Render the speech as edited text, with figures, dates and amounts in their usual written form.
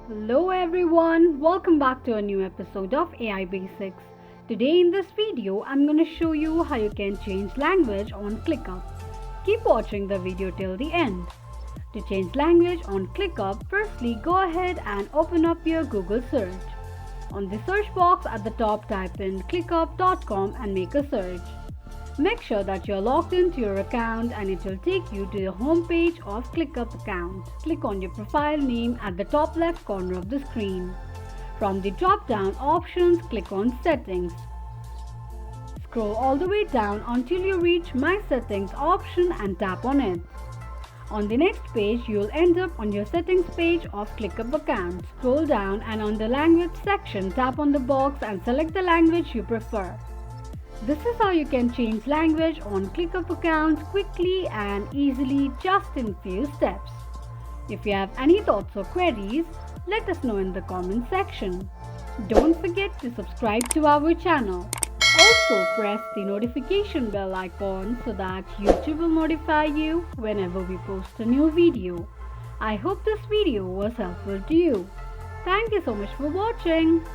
Hello everyone, welcome back to a new episode of AI Basics. Today in this video, I'm going to show you how you can change language on ClickUp. Keep watching the video till the end. To change language on ClickUp, firstly go ahead and open up your Google search. On the search box at the top, type in clickup.com and make a search. Make sure that you're logged into your account and it will take you to the home page of ClickUp account. Click on your profile name at the top left corner of the screen. From the drop down options, click on Settings. Scroll all the way down until you reach My Settings option and tap on it. On the next page, you'll end up on your settings page of ClickUp account. Scroll down and on the language section, tap on the box and select the language you prefer. This is how you can change language on ClickUp accounts quickly and easily just in few steps. If you have any thoughts or queries, let us know in the comment section. Don't forget to subscribe to our channel. Also press the notification bell icon so that YouTube will notify you whenever we post a new video. I hope this video was helpful to you. Thank you so much for watching.